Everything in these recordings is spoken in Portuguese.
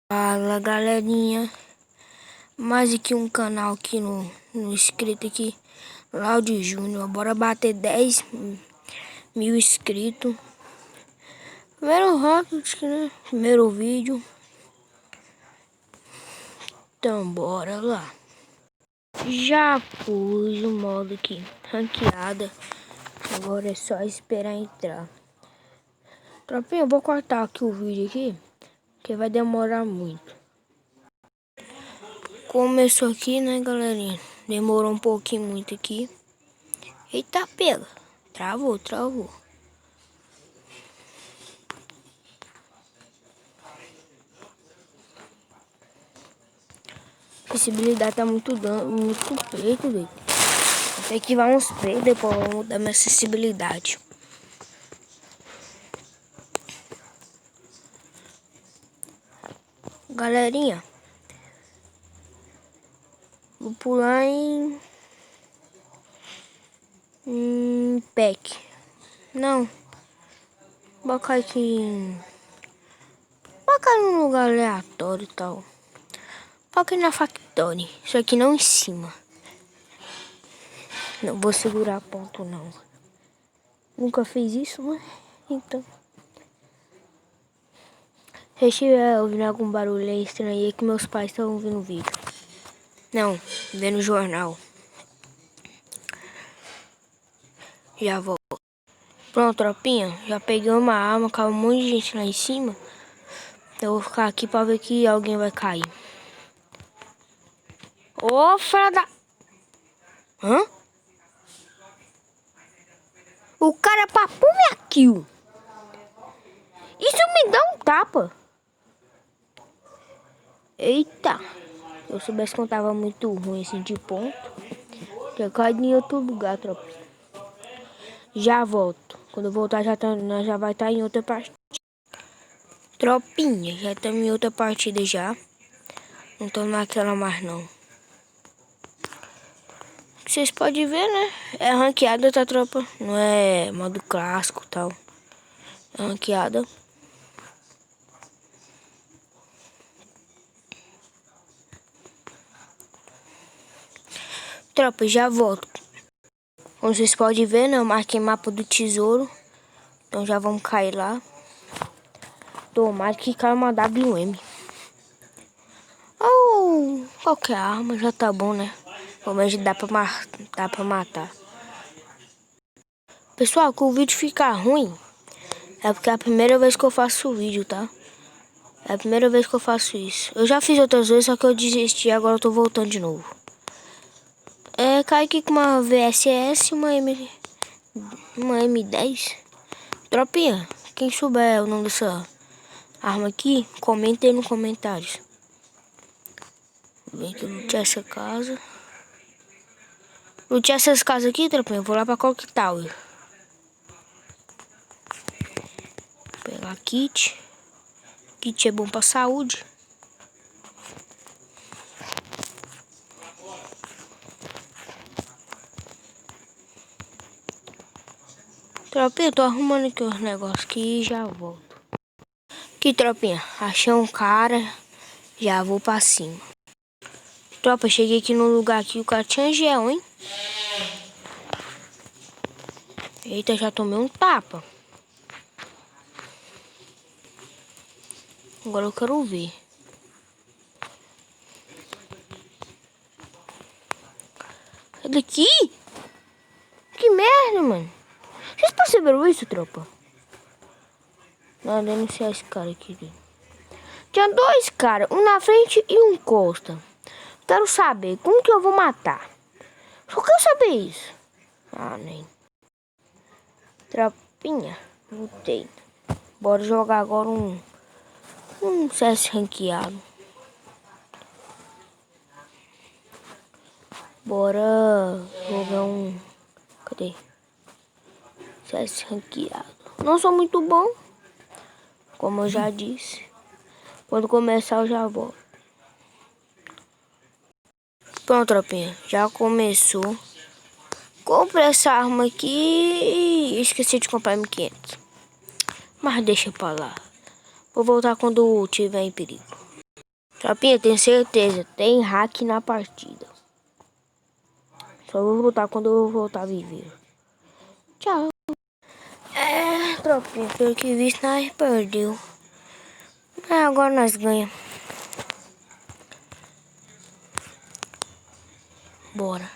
Fala galerinha, mais aqui um canal aqui no inscrito aqui, Laude Júnior. Bora bater 10 mil inscritos. Primeiro Rocket, né? Primeiro vídeo. Então bora lá. Já pus o modo aqui, ranqueada. Agora é só esperar entrar. Tropinha, eu vou cortar aqui o vídeo aqui, que vai demorar muito. Começou aqui, né, galerinha? Demorou um pouquinho muito aqui. Eita, pega. Travou. A acessibilidade tá muito preto, doido. Vou ter que ativar uns pretos, depois eu vou mudar minha acessibilidade. Galerinha, vou pular em pack. Não. Vou colocar aqui em... Vou colocar num lugar aleatório e tal. Coloquei na Factory. Isso aqui não em cima. Não vou segurar ponto não. Nunca fiz isso, né? Então. Se estiver ouvindo algum barulho estranho aí, é que meus pais estão ouvindo o vídeo. Não, vendo o jornal. Já vou. Pronto, tropinha. Já peguei uma arma, caiu um monte de gente lá em cima. Eu vou ficar aqui pra ver que alguém vai cair. Ô, filha da... Hã? O cara papou minha kill. Isso me dá um tapa. Eita. Se eu soubesse que eu tava muito ruim assim de ponto, eu caí em outro lugar, tropa. Já volto. Quando eu voltar nós já vai estar em outra partida. Tropinha, já estamos em outra partida já. Não tô naquela mais não. Vocês podem ver, né? É ranqueada, tá, tropa? Não é modo clássico e tal. É ranqueada. Tropa, já volto. Como vocês podem ver, né? Eu marquei mapa do tesouro. Então já vamos cair lá. Tomara que caia uma WM. Ou qualquer arma já tá bom, né? Pelo menos dá pra matar. Pessoal, que o vídeo ficar ruim é porque é a primeira vez que eu faço o vídeo, tá? É a primeira vez que eu faço isso. Eu já fiz outras vezes, só que eu desisti e agora eu tô voltando de novo. Cai aqui com uma VSS e uma M10. Tropinha, quem souber o nome dessa arma aqui, comenta aí nos comentários. Vem que eu lutear essa casa. Lutear essas casas aqui, tropinha, eu vou lá pra Clock Tower. Pegar kit. Kit é bom pra saúde. Tropinha, tô arrumando aqui os negócios aqui e já volto. Aqui, tropinha, achei um cara. Já vou pra cima. Tropa, cheguei aqui no lugar aqui, o cara tinha gel, hein? Eita, já tomei um tapa. Agora eu quero ver. É daqui? Que merda, mano. Vocês perceberam isso, tropa? Não, denunciar esse cara aqui. Tinha dois caras, um na frente e um costa. Quero saber como que eu vou matar. Só quero saber isso. Ah, nem. Tropinha, lutei. Bora jogar agora um CS ranqueado. Bora jogar um... Cadê? CS ranqueado. Não sou muito bom, como eu já disse. Quando começar eu já volto. Pronto, tropinha. Já começou. Comprei essa arma aqui e esqueci de comprar M500. Mas deixa pra lá. Vou voltar quando tiver em perigo. Tropinha, tenho certeza. Tem hack na partida. Só vou voltar quando eu voltar a viver. Tchau. Tropinha, pelo que vi, nós perdeu. Agora nós ganhamos. Bora.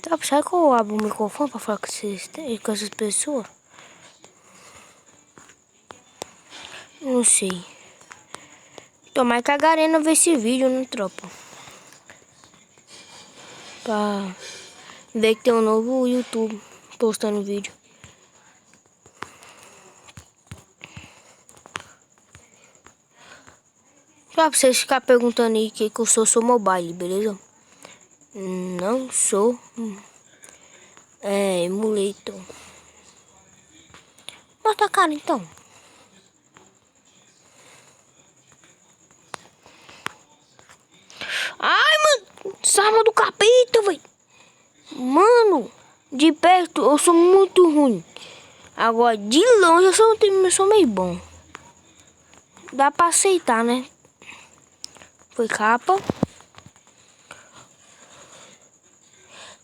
Tá, sabe que eu abro o microfone pra falar com essas pessoas? Não sei. Tomara que a Garena vê esse vídeo, né, tropa? Pra ver que tem um novo YouTube postando vídeo. Só pra vocês ficarem perguntando aí que eu sou mobile, beleza? Não sou. Emulator. Mostra a cara então. Ai, mano. Essa arma do capeta, velho. Mano, de perto eu sou muito ruim. Agora de longe eu sou meio bom. Dá pra aceitar, né? Foi capa.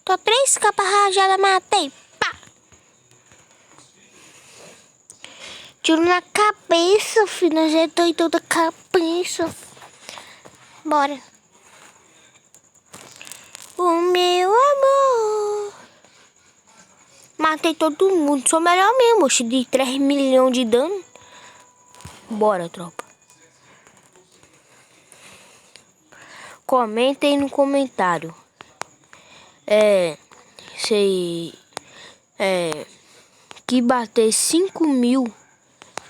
Tô 3 capas rajadas, matei. Pá! Tiro na cabeça, filho. Ajeitei toda a cabeça. Bora. O meu amor. Matei todo mundo. Sou melhor mesmo. Oxe, de 3 milhões de dano. Bora, tropa. Comentem no comentário. Que bater 5.000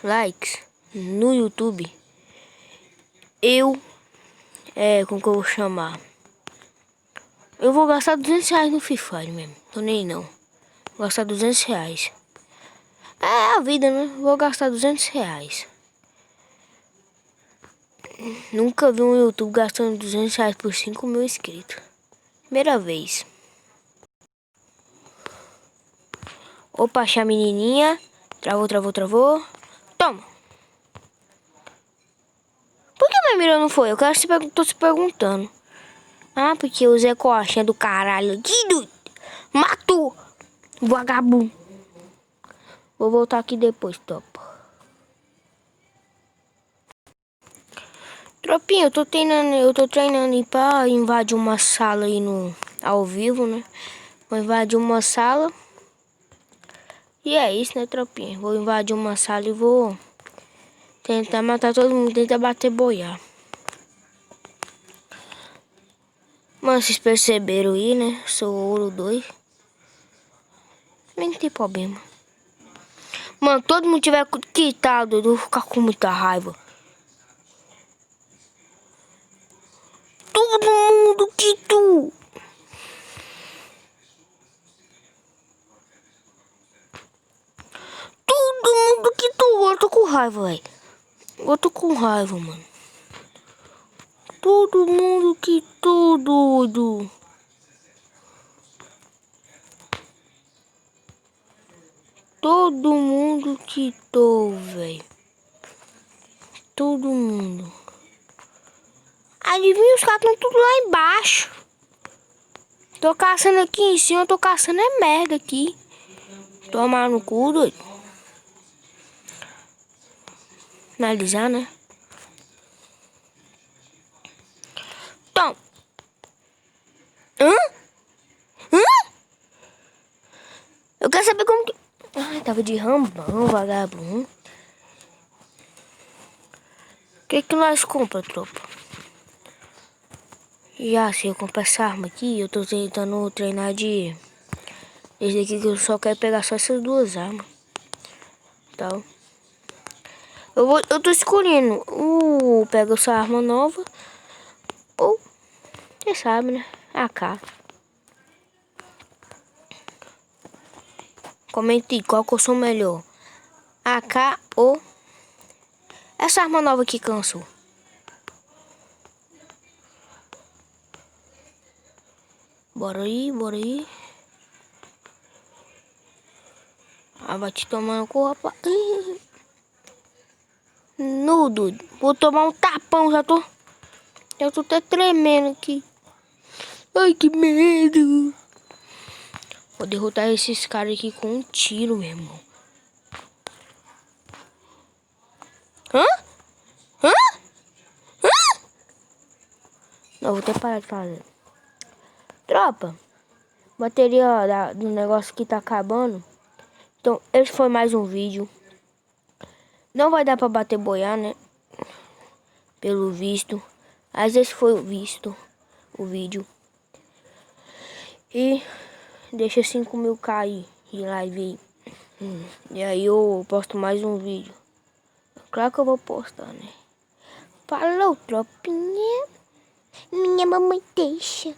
likes no YouTube. Como que eu vou chamar? Eu vou gastar 200 reais no Free Fire mesmo. Tô nem não. Vou gastar 200 reais. É a vida, né? Vou gastar 200 reais. Nunca vi um YouTube gastando 200 reais por 5.000 inscritos. Primeira vez. Opa, achei a menininha. Travou. Toma. Por que minha mira não foi? Tô se perguntando. Ah, porque o Zé Coxinha do caralho. Matou. Vagabundo. Vou voltar aqui depois, topa. Tropinha, eu tô treinando aí pra invadir uma sala aí ao vivo, né? Vou invadir uma sala. E é isso, né, tropinha? Vou invadir uma sala e vou tentar matar todo mundo, tentar bater boiar. Mano, vocês perceberam aí, né? Sou ouro 2. Nem tem problema. Mano, todo mundo tiver quitado, eu vou ficar com muita raiva. Todo mundo quitou. Todo mundo quitou. Agora eu tô com raiva, velho. Eu tô com raiva, mano. Todo mundo quitou, doido. Todo mundo quitou, velho. Todo mundo. Adivinha, os caras estão tudo lá embaixo. Tô caçando aqui em cima, tô caçando merda aqui. Tomar no cu, doido. Finalizar, né? Tom. Hã? Eu quero saber como que... Ai, tava de rambão, vagabundo. O que nós compra, tropa? Já se eu comprar essa arma aqui, eu tô tentando treinar de... Esse aqui que eu só quero pegar só essas duas armas. Então... Eu tô escolhendo. Pego essa arma nova. Ou... Você sabe, né? AK. Comente qual que eu sou melhor. AK ou... Essa arma nova que cansou. Bora aí. Ah, vai te tomar no cu, rapaz. Nudo. Vou tomar um tapão, já tô até tremendo aqui. Ai, que medo. Vou derrotar esses caras aqui com um tiro, meu irmão. Hã? Hã? Hã? Não, vou até parar de fazer. Tropa, bateria do negócio aqui tá acabando. Então, esse foi mais um vídeo. Não vai dar pra bater boiar, né? Pelo visto. Mas esse foi o vídeo. E deixa 5.000 cair de live aí. E aí eu posto mais um vídeo. Claro que eu vou postar, né? Falou, tropinha. Minha mamãe deixa.